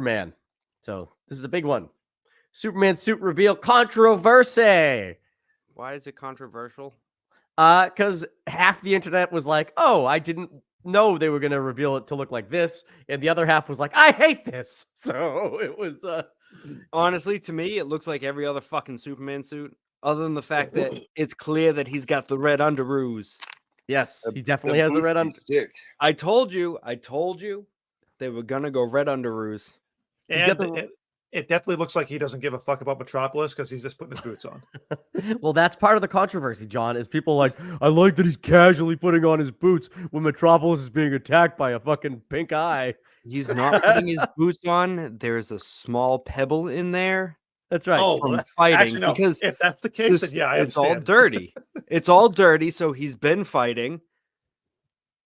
Superman. So this is a big one. Superman suit reveal controversy. Why is it controversial? Because half the internet was like, "Oh, I didn't know they were going to reveal it to look like this," and the other half was like, "I hate this." So it was. Honestly, to me, it looks like every other fucking Superman suit, other than the fact that it's clear that he's got the red underoos. Yes, he definitely has the red under. I told you, they were gonna go red underoos. And it definitely looks like he doesn't give a fuck about Metropolis because he's just putting his boots on. Well, that's part of the controversy, John, is people like, I like that he's casually putting on his boots when Metropolis is being attacked by a fucking pink eye. He's not putting his boots on. There's a small pebble in there. That's right. Oh, from fighting. actually, no. Because if that's the case, then yeah, it's all dirty. It's all dirty. So he's been fighting,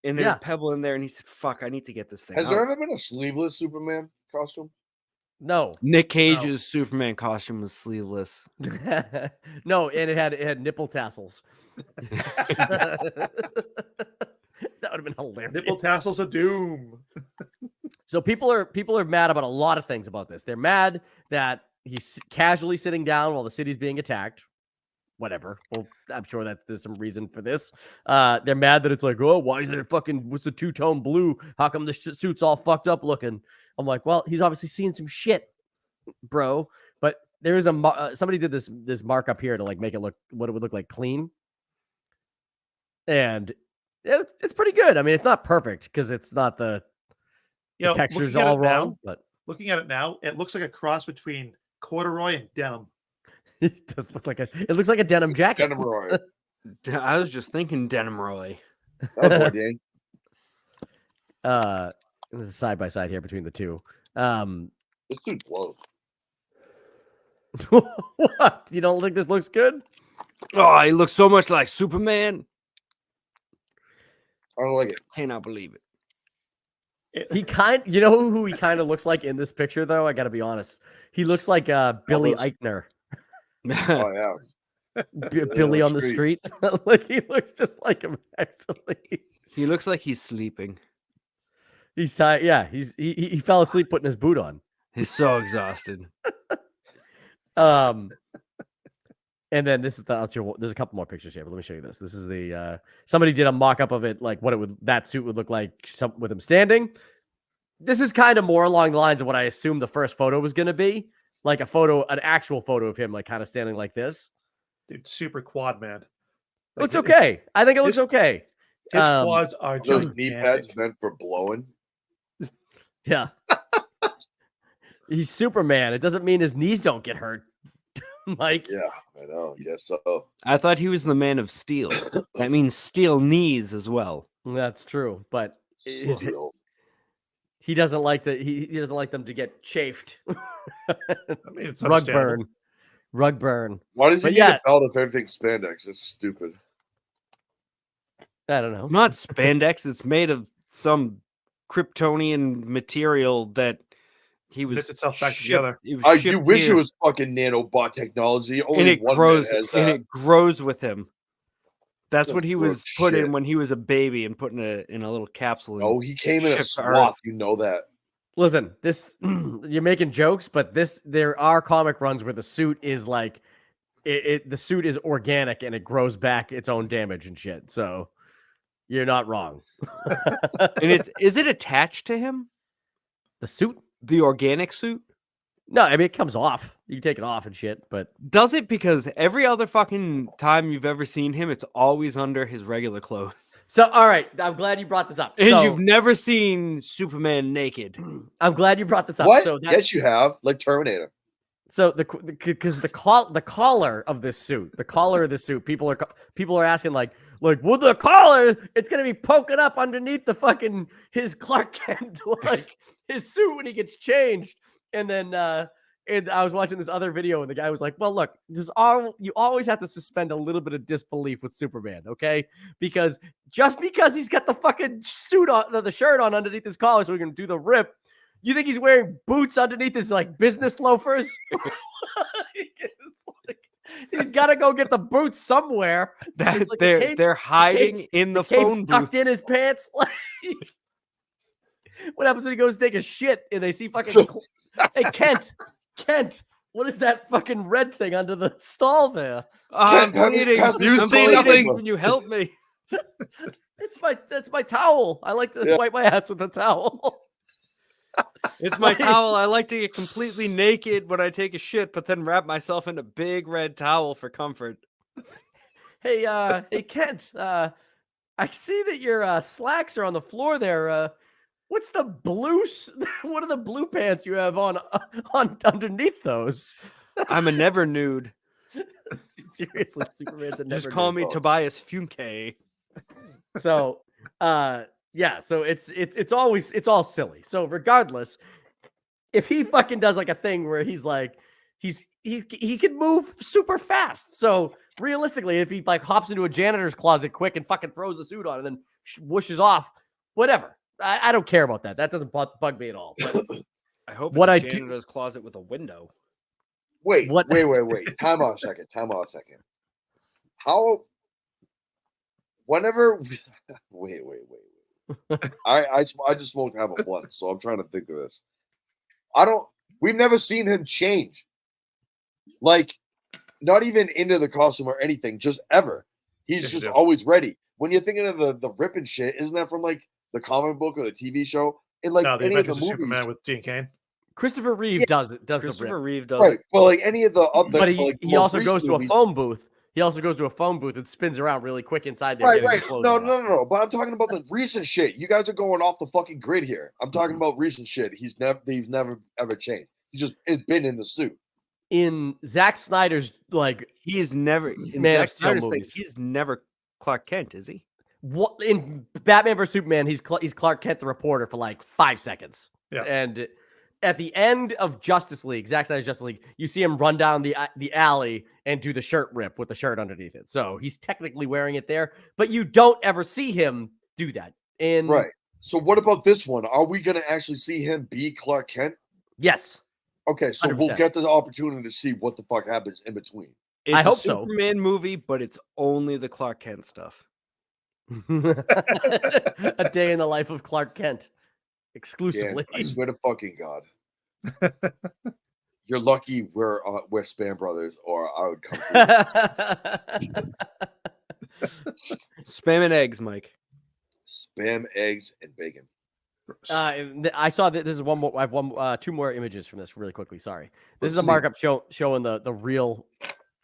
and there's a pebble in there, and he said, "Fuck, I need to get this thing." Has there ever been a sleeveless Superman costume? No. Nick Cage's Superman costume was sleeveless. No, and it had nipple tassels. That would have been hilarious. Nipple tassels of doom. So people are mad about a lot of things about this. They're mad that he's casually sitting down while the city's being attacked. Whatever. Well, I'm sure there's some reason for this. They're mad that it's like, oh, why is there what's the two-tone blue? How come the suit's all fucked up looking? I'm like, well, he's obviously seen some shit, bro. But there is somebody did this markup here to like make it look what it would look like clean, and it's pretty good. I mean, it's not perfect because it's not the texture's all wrong. But looking at it now, it looks like a cross between corduroy and denim. It does look like it looks like a denim jacket. Denim Roy. I was just thinking Denim Roy. There's a side by side here between the two. This dude blows. What? You don't think this looks good? Oh, he looks so much like Superman. I don't like it. Cannot believe it. You know who he kind of looks like in this picture, though? I got to be honest. He looks like Billy Eichner. Oh yeah. Billy on the street. Like he looks just like him. Actually, he looks like he's sleeping. He's tired. Yeah, he fell asleep putting his boot on. He's so exhausted. And then this is there's a couple more pictures here, but let me show you this. This is the somebody did a mock-up of it, like what that suit would look like with him standing. This is kind of more along the lines of what I assumed the first photo was going to be, like an actual photo of him, like kind of standing like this. Dude, super quad man. Like, looks okay. I think it looks okay. His quads are just knee pads meant for blowing. Yeah. He's Superman. It doesn't mean his knees don't get hurt, Mike. Yeah, I know. Yes, so. I thought he was the Man of Steel. That means steel knees as well. That's true, but he doesn't like he doesn't like them to get chafed. I mean, it's Rug burn. Why does he need a belt if everything's spandex? It's stupid. I don't know. Not spandex. It's made of some Kryptonian material that he was fits itself back together. I do wish it was fucking nanobot technology. Only and it grows with him. That's what he was put in when he was a baby and put in a little capsule. Oh, he came in a swath. You know that. Listen, you're making jokes, but there are comic runs where the suit is like the suit is organic and it grows back its own damage and shit. So you're not wrong. And is it attached to him? The suit? The organic suit? No, I mean it comes off. You can take it off and shit, but does it? Because every other fucking time you've ever seen him, it's always under his regular clothes. So, all right, I'm glad you brought this up. And you've never seen Superman naked. I'm glad you brought this up. What? So yes, you have, like Terminator. So because the collar of this suit, people are asking like with the collar, it's gonna be poking up underneath his Clark Kent like his suit when he gets changed. And then and I was watching this other video and the guy was like, well, look, you always have to suspend a little bit of disbelief with Superman, okay? Because just because he's got the fucking suit on, the shirt on underneath his collar so we can do the rip, you think he's wearing boots underneath his like business loafers? He's got to go get the boots somewhere. They're hiding in the phone booth. Tucked in his pants. What happens when he goes to take a shit and they see fucking? Hey, Kent, what is that fucking red thing under the stall there? I'm Have you- bleeding. have you I'm seen bleeding. nothing? Can you help me? That's my towel. I like to Yeah. wipe my ass with a towel. It's my Like- towel. I like to get completely naked when I take a shit, but then wrap myself in a big red towel for comfort. Hey, Kent. I see that your slacks are on the floor there. What's the blue? What are the blue pants you have on underneath those? I'm a never nude. Seriously, Superman's a never. Just call nude. me Tobias Funke. So, yeah. So it's all silly. So regardless, if he fucking does like a thing where he's like he can move super fast. So realistically, if he like hops into a janitor's closet quick and fucking throws the suit on and then whooshes off, whatever. I don't care about that. That doesn't bug me at all. But I hope What it's I a do- janitor's closet with a window. Wait, What- wait. Time out a second. How? Whenever. Wait. I just smoked half a blunt, so I'm trying to think of this. We've never seen him change. Like, not even into the costume or anything, just ever. He's Yes, just you do. always ready. When you're thinking of the rip and shit, isn't that from like the comic book or the TV show? In like No, the any of the Adventures of movies, Superman with Gene Kane. Christopher Reeve Yeah. does the Christopher rip. Reeve does right? it. Well, like any of the other, But like, he most also goes recent to a movies- phone booth. He also goes to a phone booth and spins around really quick inside there. Right. getting his clothes No, off. But I'm talking about the recent shit. You guys are going off the fucking grid here. I'm talking about recent shit. He's never ever changed. It's been in the suit. In Zack Snyder's like He is never in Man Zack of Steel Snyder's thing, movies. he's never Clark Kent, is he? what in Batman vs Superman, he's Clark Kent the reporter for like 5 seconds. Yeah. And at the end of Justice League, Zack Snyder's Justice League, you see him run down the alley and do the shirt rip with the shirt underneath it. So he's technically wearing it there, but you don't ever see him do that. And Right. So what about this one? Are we gonna actually see him be Clark Kent? yes. Okay, so we'll 100%. get the opportunity to see what the fuck happens in between. It's I a hope so. Superman movie, but it's only the Clark Kent stuff. A day in the life of Clark Kent. Dan, Exclusively. I swear to fucking God. You're lucky we're Spam Brothers, or I would come. Spam and eggs, Mike. Spam, eggs, and bacon. I saw that this is one more. I have two more images from this really quickly. Sorry, this is a Let's see. markup showing the real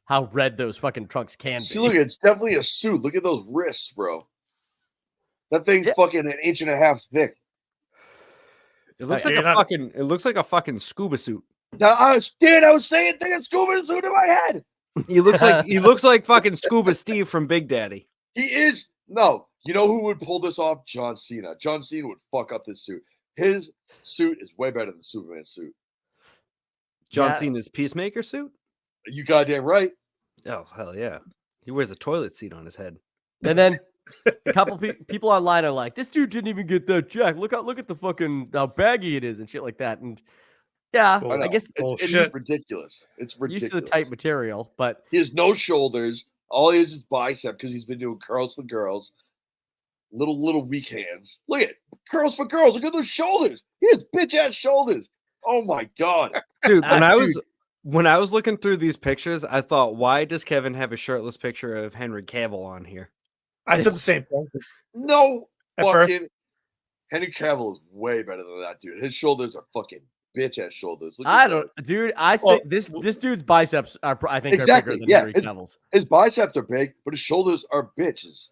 how red those fucking trunks can See, be. look, it's definitely a suit. Look at those wrists, bro. That thing's Yeah. fucking 1.5 inches thick. It looks Hey, like you're a not- fucking. It looks like a fucking scuba suit. I was saying thinking scuba suit in my head. He looks like fucking Scuba Steve from Big Daddy. He is. No, you know who would pull this off? John Cena. John Cena would fuck up this suit. His suit is way better than Superman's suit. John Yeah. Cena's Peacemaker suit. You goddamn right. Oh hell yeah! He wears a toilet seat on his head. And then a couple people online are like, "This dude didn't even get that jack. Look at the fucking how baggy it is and shit like that." And yeah, Well, I, know. I guess it's Bullshit. ridiculous. It's ridiculous. used to the tight material, but He has no shoulders. All he is bicep because he's been doing curls for girls. Little weak hands. Look at it. Curls for girls. Look at those shoulders. He has bitch ass shoulders. Oh my god. Dude, when Ah, I was looking through these pictures, I thought, why does Kevin have a shirtless picture of Henry Cavill on here? I said the same thing. No At first- fucking Henry Cavill is way better than that dude. His shoulders are fucking bitch ass shoulders. Look at I that. don't, dude. I Well, think this dude's biceps are I think Exactly, are bigger than yeah, Henry it's- Cavill's. His biceps are big, but his shoulders are bitches.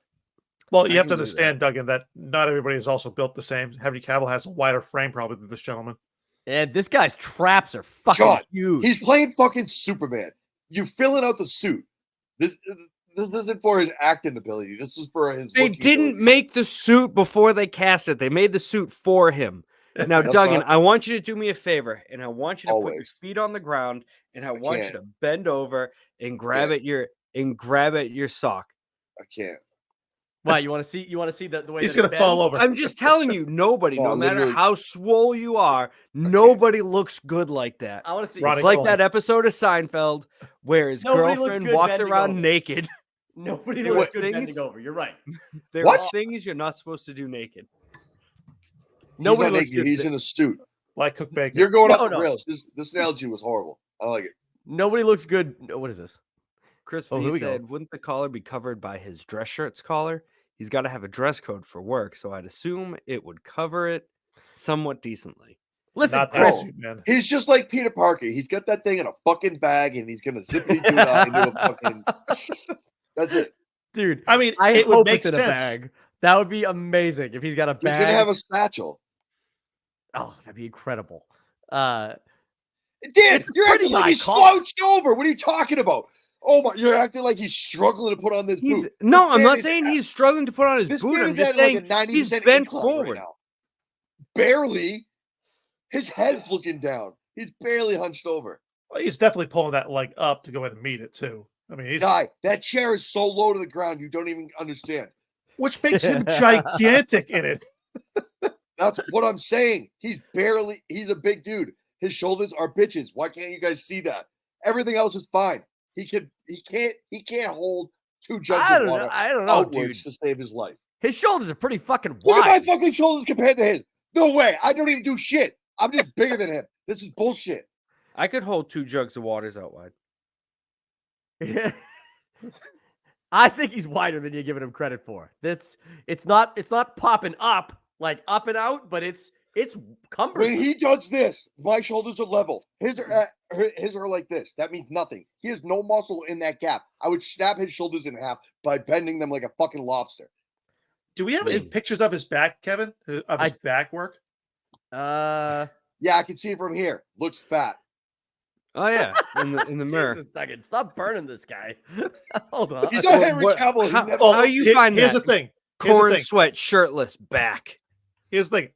Well, I you have can to believe that. understand, Duggan, that not everybody is also built the same. Henry Cavill has a wider frame probably than this gentleman. And this guy's traps are fucking John, huge. He's playing fucking Superman. You filling out the suit. This isn't for his acting ability. This is for his. They looking didn't ability. make the suit before they cast it. They made the suit for him. Now, That's Duggan, not- I want you to do me a favor, and I want you to put your Always. feet on the ground, and I want you can't. to bend over and grab at your sock. I can't. Why you want to see? You want to see the way He's that it going to fall bends? over. I'm just telling you, nobody, Oh, no matter literally. how swole you are, nobody looks good like that. I want to see. Ronnie It's like Cole. that episode of Seinfeld where his Nobody looks girlfriend good walks bending around over. naked. Nobody There looks were good bending things- over. You're right. There What? are things you're not supposed to do naked. Nobody not looks naked. good. He's in a suit. Like Cook Bacon. You're going No, off the no. rails. This analogy was horrible. I like it. Nobody looks good. What is this? Chris Oh, V here we go. said, wouldn't the collar be covered by his dress shirt's collar? He's got to have a dress code for work, so I'd assume it would cover it somewhat decently. Listen, Not that Chris. suit, man. He's just like Peter Parker. He's got that thing in a fucking bag, and he's gonna zippity doo dah into a fucking. That's it. Dude, I mean, I it would hope make it's in sense. a bag. That would be amazing if he's got a He's bag. gonna have a satchel. Oh, that'd be incredible. Dan, It's you're pretty acting like high he's collar. slouched over. What are you talking about? Oh my! You're acting like he's struggling to put on this He's boot. no, This I'm man not is saying at- he's struggling to put on his This boot. man I'm is just at like saying a 90% he's bent incline forward. right now. Barely. His head's looking down. He's barely hunched over. Well, he's definitely pulling that leg up to go in and meet it too. I mean, he's Guy, that chair is so low to the ground, you don't even understand. which makes him gigantic in it. That's what I'm saying. He's a big dude. His shoulders are bitches. Why can't you guys see that? Everything else is fine. He can't hold 2 jugs I of don't know. water I don't know, dude. outwards to save his life. His shoulders are pretty fucking Look at my wide. fucking shoulders compared to his. No way. I don't even do shit. I'm just bigger than him. This is bullshit. I could hold 2 jugs of waters out wide. I think he's wider than you're giving him credit for. It's not popping up like up and out, but it's cumbersome. When he does this, my shoulders are level. His are like this. That means nothing. He has no muscle in that gap. I would snap his shoulders in half by bending them like a fucking lobster. Do we have any Is- pictures of his back, Kevin? Of his back work? Uh, Yeah, I can see it from here. Looks fat. Oh yeah, in the mirror. Jesus, Nugget, stop burning this guy. Hold on. He's not Well, Henry what- Cavill. He's how- never- Oh, you find here's that? the thing. Here's the Corn thing. sweat, shirtless, back. Here's the thing.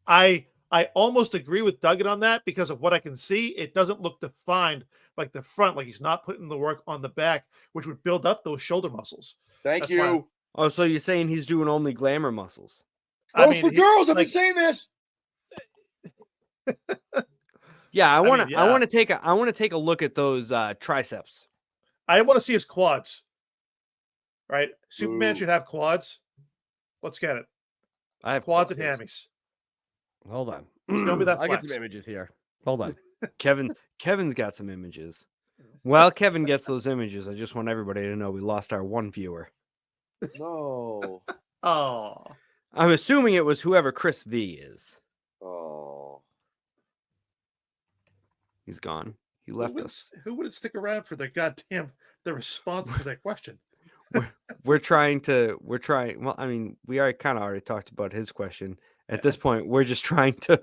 I almost agree with Duggan on that because of what I can see. It doesn't look defined like the front, like he's not putting the work on the back, which would build up those shoulder muscles. Thank That's you. fine. Oh, so you're saying he's doing only glamour muscles? Goes for girls. I've like- been saying this. Yeah, I want to. mean, I yeah. want to take a. I want to take a look at those triceps. I want to see his quads. Right? Superman Ooh. should have quads. Let's get it. I have Quads and quads. hammies. Hold on. Show me that I'll get some flex. images here. Hold on. Kevin's got some images. While Kevin gets those images, I just want everybody to know we lost our one viewer. No. Oh. I'm assuming it was whoever Chris V is. Oh. He's gone. He left us. Who wouldn't stick around for the response to their question? We're trying. Well, I mean, we already talked about his question. At this point, we're just trying to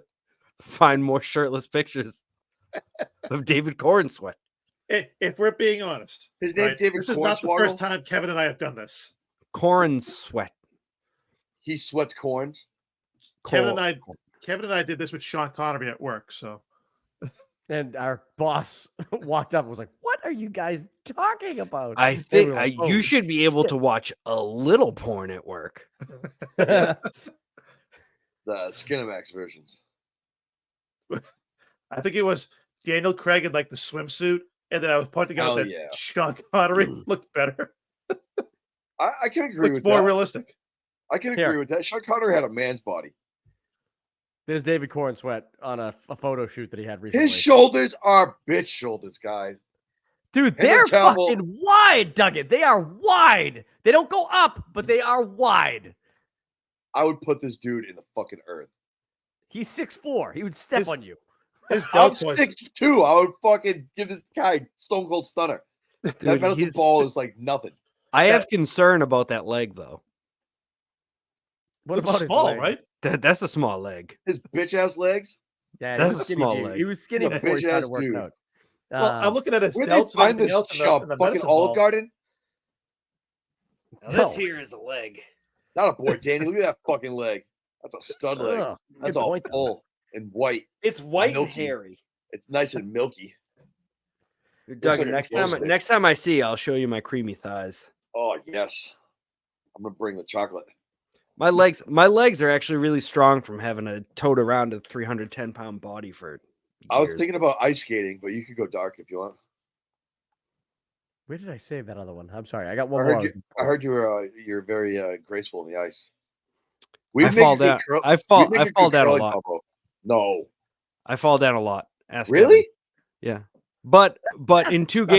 find more shirtless pictures of David Cornsweat. If we're being honest, His name right, David this is not the Cornswoggle? first time Kevin and I have done this. Cornsweat. He sweats corns. Kevin and I did this with Sean Connery at work. So And our boss walked up and was like, "What are you guys talking about?" I And we think were like, you "Oh, should be able shit." to watch a little porn at work. The Skinamax versions. I think it was Daniel Craig in like the swimsuit, and then I was pointing out Hell that yeah. Sean Connery looked better, I can agree looked with more that. realistic. I can Here. agree with that. Sean Connery had a man's body. There's David Cornsweat on a photo shoot that he had recently. His shoulders are bitch shoulders, guys. Dude, Henry they're Cavill- fucking wide, Duggan. They are wide. They don't go up, but they are wide. I would put this dude in the fucking earth. He's 6'4". He would step His- on you. His I'm deltoids. 6'2". I would fucking give this guy Stone Cold Stunner. That Dude, medicine he's- ball is like nothing. I have concern about that leg, though. What Looks about his small, leg? right? That's a small leg. His bitch ass legs. Yeah, That's he was a skinny. small He- leg. He was skinny He's a before he started bitch-ass working dude. out. Well, I'm looking at his Where'd they delts and find everything this else in chump? the Fucking medicine Olive ball. Garden? Now, No. this here is a leg. Not a boy, Danny. Look at that fucking leg. That's a stud leg. Ugh, That's good all point, though. full and white. It's white and Milky. hairy. It's nice and milky. Doug, like a next glow time, stick. next time I see you, I'll show you my creamy thighs. Oh yes. I'm gonna bring the chocolate. My legs are actually really strong from having a towed around a 310-pound body for I was years. thinking about ice skating, but you could go dark if you want. Where did I save that other one? I'm sorry. I got I one more. heard you. I heard you were you're very graceful in the ice. We I fall down. I fall down a lot. Combo. No, I fall down a lot. Ask really? Kevin. Yeah. But in two Not that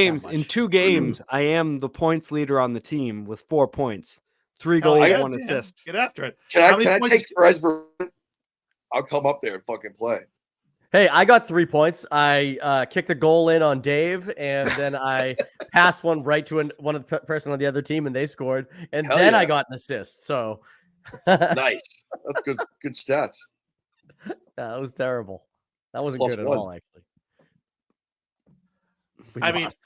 games, much. I am the points leader on the team with 4 points, 3 Hell goals, yeah, 1 Dan. assist. Get after it. Can How I many points take is- Perez? I'll come up there and fucking play. Hey, I got 3 points. I kicked a goal in on Dave, and then I passed one right to one of the person on the other team, and they scored. And Hell then I yeah. got an assist. So Nice. That's good. Good stats. that was terrible. That wasn't Plus good at one. all, actually. We I mean, lost.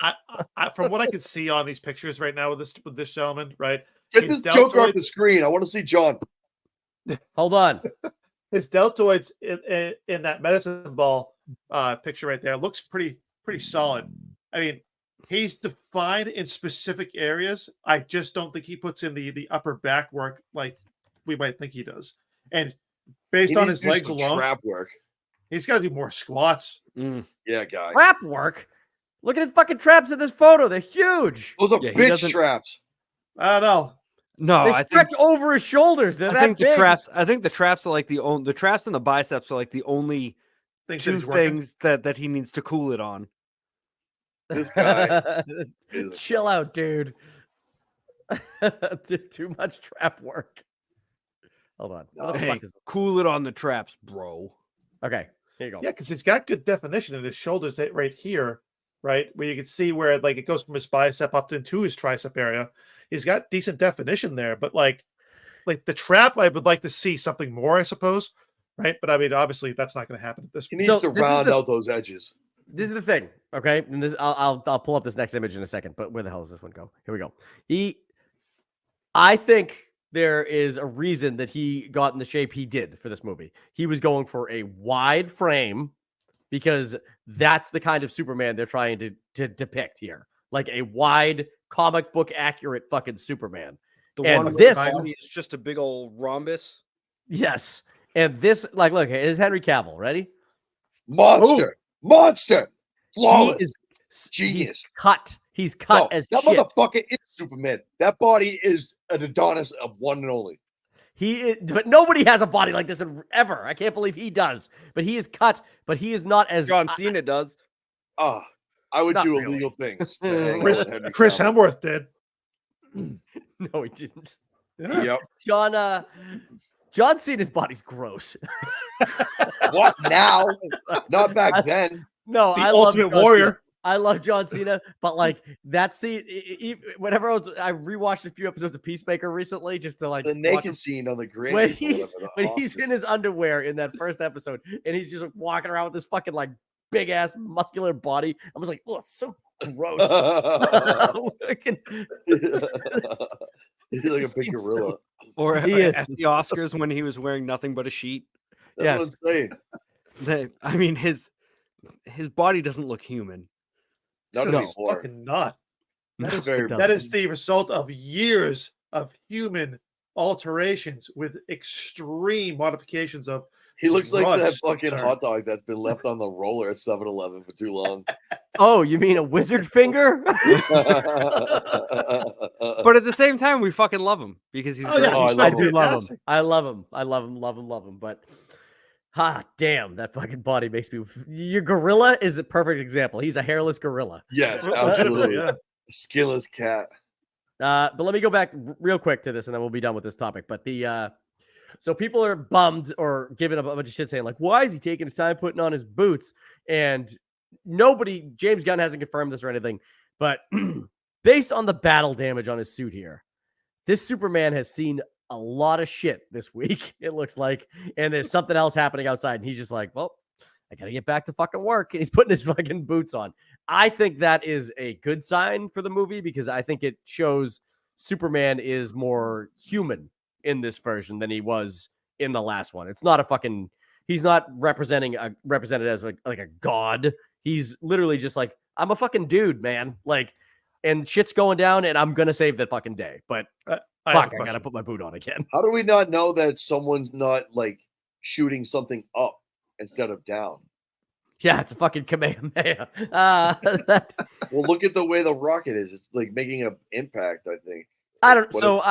I from what I could see on these pictures right now with this gentleman, right? Get His this joke off deltoids- the screen. I want to see John. Hold on. His deltoids in that medicine ball picture right there looks pretty solid. I mean, he's defined in specific areas. I just don't think he puts in the upper back work like we might think he does. And based He on needs his to do legs some alone, trap work. he's got to do more squats. Mm. Yeah, guy. Trap work. Look at his fucking traps in this photo. They're huge. Those are Yeah, he bitch doesn't- traps. I don't know. No, They I stretch think over his shoulders. They're I that think the big. traps. I think the traps are like the traps and the biceps are like the only Things that 2 he's working. things that he needs to cool it on. This guy is Chill out, dude. Too much trap work. Hold on. What the Hey, fuck is cool it on the traps, bro. Okay, here you go. Yeah, because he's got good definition in his shoulders right here, right? Where you can see where like it goes from his bicep up into his tricep area. He's got decent definition there, but like the trap, I would like to see something more, I suppose. Right. But I mean, obviously that's not going to happen at this He point. needs So to this is round the- out those edges. This is the thing, okay? And this, I'll pull up this next image in a second. But where the hell does this one go? Here we go. I think there is a reason that he got in the shape he did for this movie. He was going for a wide frame because that's the kind of Superman they're trying to depict here, like a wide comic book accurate fucking Superman. The And one this- behind me is just a big old rhombus. Yes, and this, like, look, is Henry Cavill ready? Monster. Monster. Flawless. He is Genius. He's cut. He's cut No, as that shit. motherfucker is Superman. That body is an Adonis of one and only. He is, but nobody has a body like this ever. I can't believe he does. But he is cut. But he is not as John Cena does. Ah, I would Not do really. illegal things to hang out Chris, with Henry Chris Cavill. Hemsworth did. No, he didn't. Yeah. Yep. John Cena's body's gross. What now? Not back then. No, The I love Ultimate John Warrior. Cena. I love John Cena, but like that scene, whenever I rewatched a few episodes of Peacemaker recently, just to like The watch naked him. scene on the grid. When he's in his underwear in that first episode, and he's just like, walking around with this fucking like big ass muscular body. I was like, oh, it's so gross. Fucking- He's like a big Seems gorilla. Or He at is. the Oscars when he was wearing nothing but a sheet. That's what I'm saying. I mean, his body doesn't look human. Not No. anymore. Fucking not. That is very- dumb. That is the result of years of human alterations with extreme modifications of He looks like that Drugs, fucking sir. hot dog that's been left on the roller at 7-Eleven for too long. Oh, you mean a wizard finger? But at the same time, we fucking love him because he's Oh, yeah, great. Oh, he's I love fucking him. fantastic. I love him. I love him. Love him. Love him. But damn, that fucking body makes me. Your gorilla is a perfect example. He's a hairless gorilla. Yes, Legitimately, absolutely. yeah. Skillless cat. But let me go back real quick to this, and then we'll be done with this topic. But so people are bummed or giving a bunch of shit, saying like, "Why is he taking his time putting on his boots?" And James Gunn hasn't confirmed this or anything, but based on the battle damage on his suit here, this Superman has seen a lot of shit this week. It looks like, and there's something else happening outside, and he's just like, "Well, I gotta get back to fucking work," and he's putting his fucking boots on. I think that is a good sign for the movie because I think it shows Superman is more human in this version than he was in the last one. It's not a fucking, he's not represented as like a god. He's literally just like, I'm a fucking dude, man. Like, and shit's going down and I'm gonna save the fucking day. But I have a fuck, I question. gotta put my boot on again. How do we not know that someone's not like shooting something up instead of down? Yeah, it's a fucking Kamehameha. Well, look at the way the rocket is. It's like making an impact, I think. I don't. What So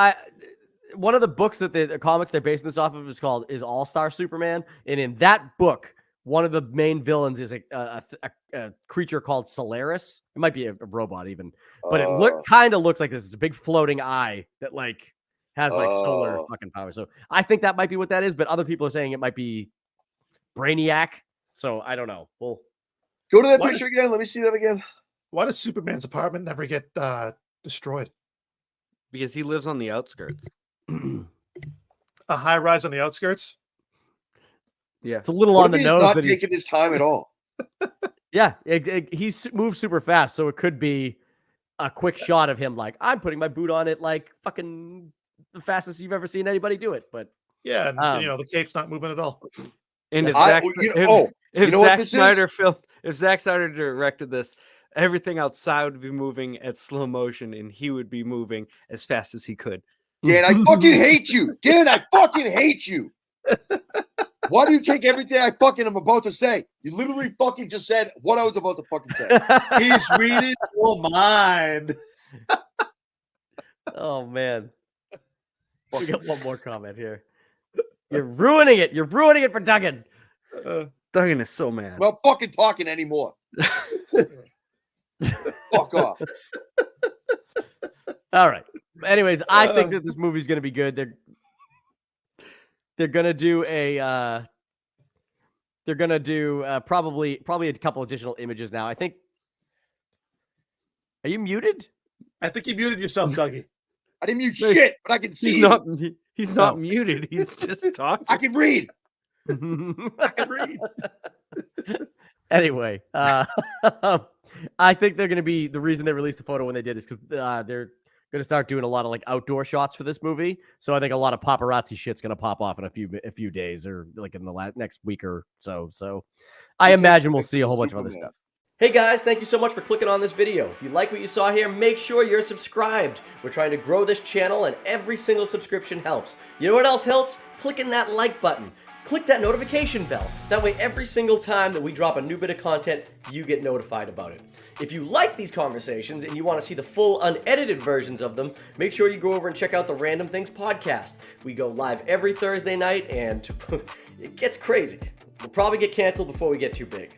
one of the books that the comics they're basing this off of is All Star Superman, and in that book, one of the main villains is a creature called Solaris. It might be a robot even, but it kind of looks like this. It's a big floating eye that like has like solar fucking power. So I think that might be what that is, but other people are saying it might be Brainiac. So I don't know. Well, Go to that picture again. Let me see that again. Why does Superman's apartment never get destroyed? Because he lives on the outskirts. A high rise on the outskirts. Yeah, it's a little What on if the he's nose. not But taking his time at all? yeah, he moves super fast, so it could be a quick shot of him like, I'm putting my boot on it like fucking the fastest you've ever seen anybody do it. But Yeah, and the cape's not moving at all. and if Zack Snyder directed this, everything outside would be moving at slow motion, and he would be moving as fast as he could. Dan, I fucking hate you. Dan, I fucking hate you. Why do you take everything I fucking am about to say? You literally fucking just said what I was about to fucking say. He's reading your mind. Oh man, we got one more comment here. You're ruining it. You're ruining it for Duggan. Duggan is so mad. Well, fucking talking anymore. Fuck off. All right. Anyways, I think that this movie's gonna be good. They're gonna do a probably a couple additional images now. I think. Are you muted? I think you muted yourself, Dougie. I didn't mute shit, but I can see. He's not muted. He's just talking. I can read. I can read. Anyway, I think they're going to be the reason they released the photo when they did is because they're going to start doing a lot of like outdoor shots for this movie. So I think a lot of paparazzi shit's going to pop off in a few days or like in the next week or so. So I imagine we'll see a whole bunch of other stuff. Hey guys, thank you so much for clicking on this video. If you like what you saw here, make sure you're subscribed. We're trying to grow this channel and every single subscription helps. You know what else helps? Clicking that like button. Click that notification bell. That way every single time that we drop a new bit of content, you get notified about it. If you like these conversations and you want to see the full unedited versions of them, make sure you go over and check out the Random Things podcast. We go live every Thursday night and it gets crazy. We'll probably get canceled before we get too big.